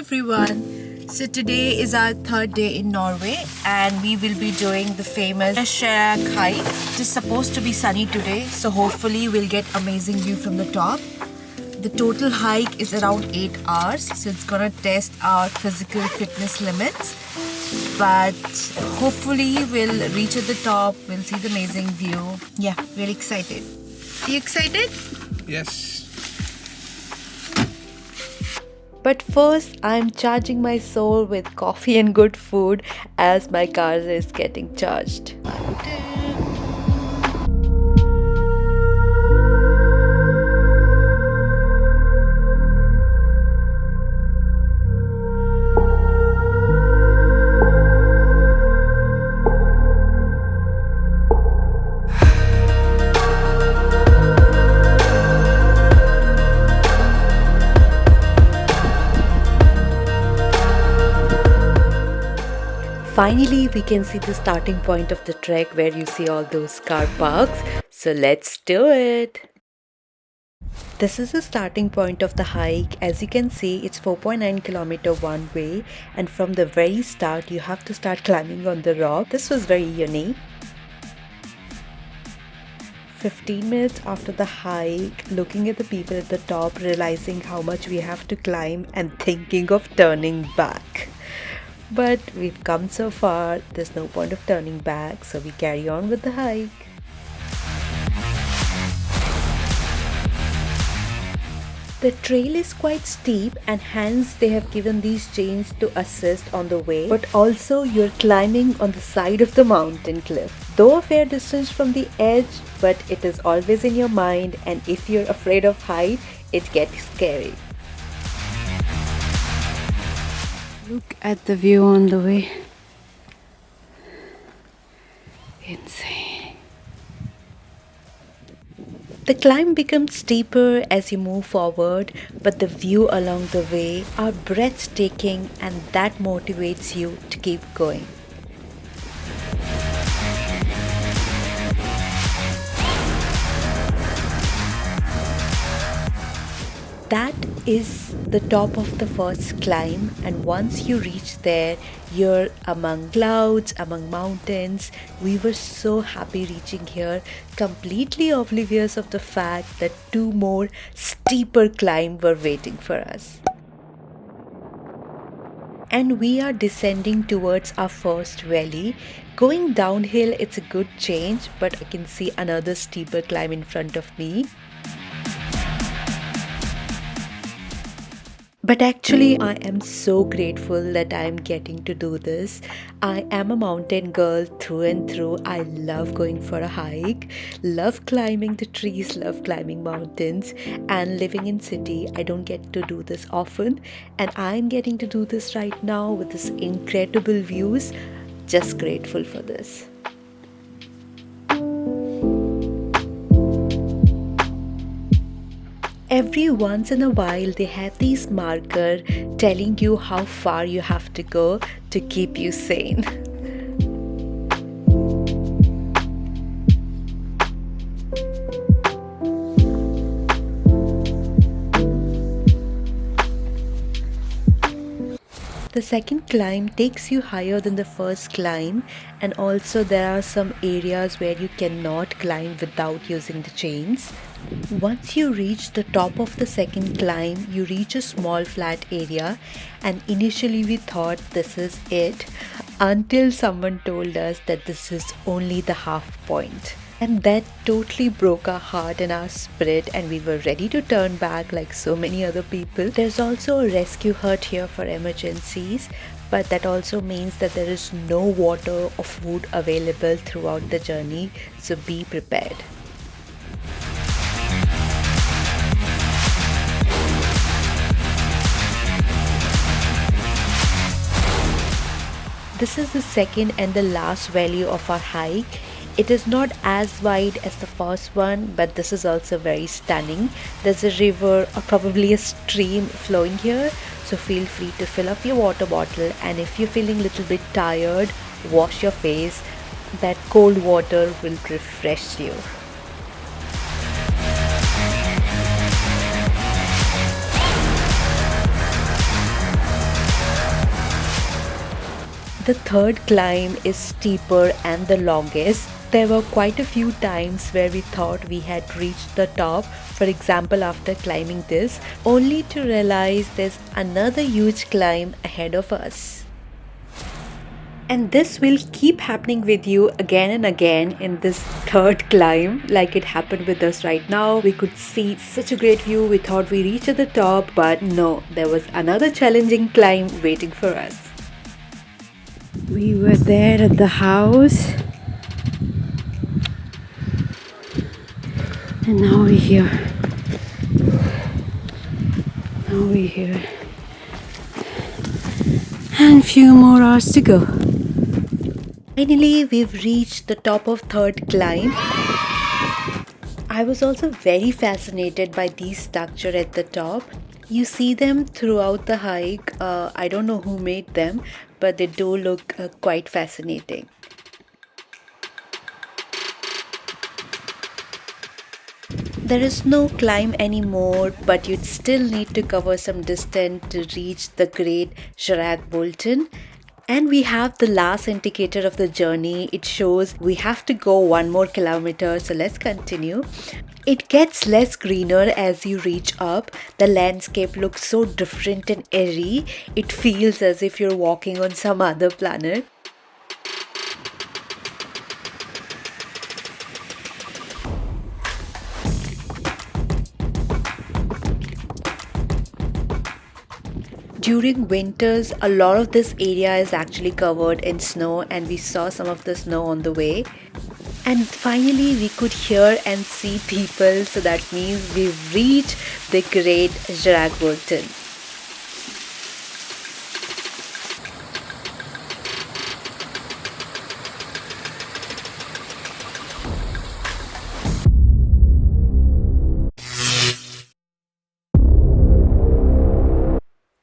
everyone. So today is our third day in Norway and we will be doing the famous Kjerag hike. It is supposed to be sunny today, so hopefully we'll get amazing view from the top. The total hike is around 8 hours, so it's gonna test our physical fitness limits. But hopefully we'll reach at the top, we'll see the amazing view. Yeah, we're excited. Are you excited? Yes. But first, I'm charging my soul with coffee and good food as my car is getting charged. Finally, we can see the starting point of the trek where you see all those car parks. So let's do it. This is the starting point of the hike. As you can see, it's 4.9 kilometer one way, and from the very start you have to start climbing on the rock. This was very unique. 15 minutes after the hike, looking at the people at the top, realizing how much we have to climb and thinking of turning back. But we've come so far, there's no point of turning back, so we carry on with the hike. The trail is quite steep and hence they have given these chains to assist on the way, but also you're climbing on the side of the mountain cliff. Though a fair distance from the edge, but it is always in your mind, and if you're afraid of height, it gets scary. Look at the view on the way. Insane. The climb becomes steeper as you move forward, but the view along the way are breathtaking and that motivates you to keep going. That is the top of the first climb, and once you reach there, you're among clouds, among mountains. We were so happy reaching here, completely oblivious of the fact that two more steeper climbs were waiting for us. And we are descending towards our first valley. Going downhill, it's a good change, but I can see another steeper climb in front of me. But actually, I am so grateful that I am getting to do this. I am a mountain girl through and through. I love going for a hike, love climbing the trees, love climbing mountains, and living in city, I don't get to do this often. And I'm getting to do this right now with this incredible views. Just grateful for this. Every once in a while they have these markers telling you how far you have to go to keep you sane. The second climb takes you higher than the first climb, and also there are some areas where you cannot climb without using the chains. Once you reach the top of the second climb, you reach a small flat area, and initially we thought this is it until someone told us that this is only the half point. And that totally broke our heart and our spirit, and we were ready to turn back like so many other people. There's also a rescue hut here for emergencies, but that also means that there is no water or food available throughout the journey, so be prepared. This is the second and the last valley of our hike. It is not as wide as the first one, but this is also very stunning. There's a river or probably a stream flowing here, so feel free to fill up your water bottle, and if you're feeling a little bit tired, wash your face. That cold water will refresh you. The third climb is steeper and the longest. There were quite a few times where we thought we had reached the top, for example, after climbing this, only to realize there's another huge climb ahead of us. And this will keep happening with you again and again in this third climb, like it happened with us right now. We could see such a great view, we thought we reached at the top, but no, there was another challenging climb waiting for us. We were there at the house, and now we're here. Now we're here. And few more hours to go. Finally, we've reached the top of third climb. I was also very fascinated by these structures at the top. You see them throughout the hike. I don't know who made them, but they do look quite fascinating. There is no climb anymore, but you'd still need to cover some distance to reach the great Kjeragbolten. And we have the last indicator of the journey. It shows we have to go 1 more kilometer, so let's continue. It gets less greener as you reach up. The landscape looks so different and airy. It feels as if you're walking on some other planet. During winters, a lot of this area is actually covered in snow, and we saw some of the snow on the way. And finally, we could hear and see people, so that means we've reached the great Kjeragbolten.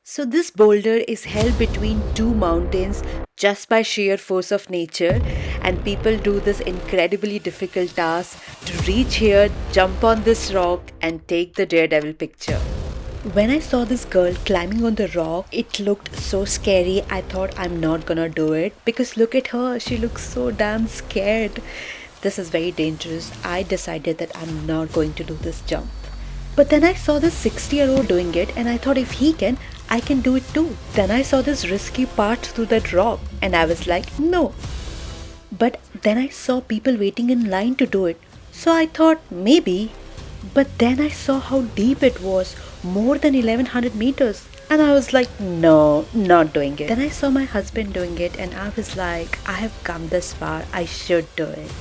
So this boulder is held between two mountains just by sheer force of nature, and people do this incredibly difficult task to reach here, jump on this rock and take the daredevil picture. When I saw this girl climbing on the rock, it looked so scary. I thought I'm not gonna do it because look at her, she looks so damn scared. This is very dangerous. I decided that I'm not going to do this jump. But then I saw this 60-year-old doing it and I thought if he can, I can do it too. Then I saw this risky part through that rock and I was like, no. But then I saw people waiting in line to do it. So I thought maybe. But then I saw how deep it was, more than 1100 meters. And I was like, no, not doing it. Then I saw my husband doing it and I was like, I have come this far, I should do it.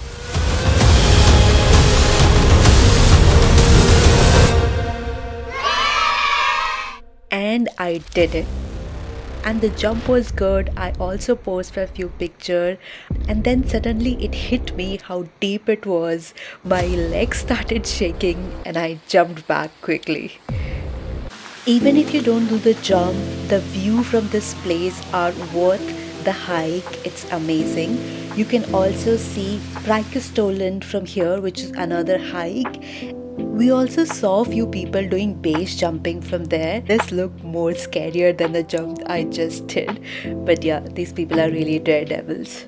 And I did it. And the jump was good. I also posed for a few pictures, and then suddenly it hit me how deep it was. My legs started shaking and I jumped back quickly. Even if you don't do the jump, the view from this place are worth the hike. It's amazing. You can also see Kjeragbolten from here, which is another hike. We also saw a few people doing base jumping from there. This looked more scarier than the jump I just did. But yeah, these people are really daredevils.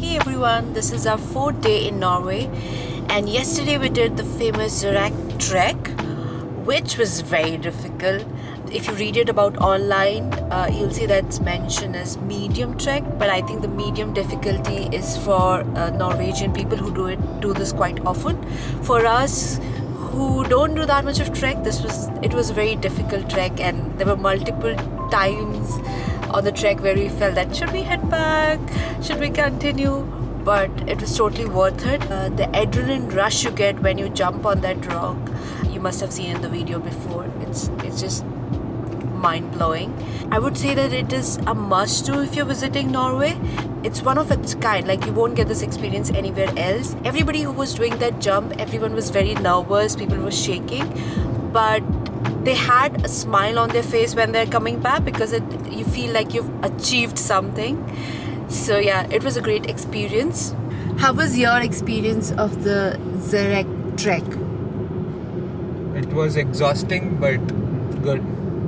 Hey everyone, this is our 4th day in Norway, and yesterday we did the famous Rogaland trek, which was very difficult. if you read it about online, you'll see that it's mentioned as medium trek, but I think the medium difficulty is for Norwegian people who do this quite often. For us who don't do that much of trek, it was a very difficult trek, and there were multiple times on the trek where we felt that should we head back, should we continue, but it was totally worth it. The adrenaline rush you get when you jump on that rock, you must have seen in the video before. It's just mind-blowing. I would say that it is a must-do if you're visiting Norway. It's one of its kind, like you won't get this experience anywhere else. Everybody who was doing that jump, everyone was very nervous, people were shaking, but they had a smile on their face when they're coming back, because you feel like you've achieved something. So yeah, it was a great experience. How was your experience of the Kjerag trek? It was exhausting but good.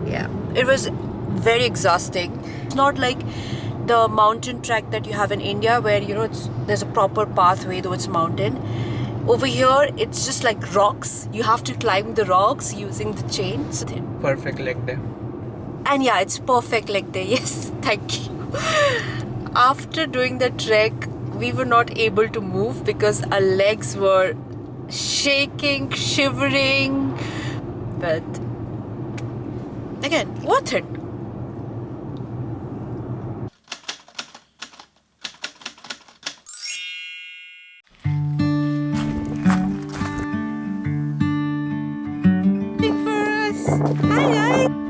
Yeah, it was very exhausting. It's not like the mountain trek that you have in India where there's a proper pathway towards mountain. Over here it's just like rocks. You have to climb the rocks using the chains. Perfect leg day. And yeah, it's perfect leg day. Yes, thank you. After doing the trek, we were not able to move because our legs were shaking, shivering, but again, worth it. Waiting for us. Hi guys.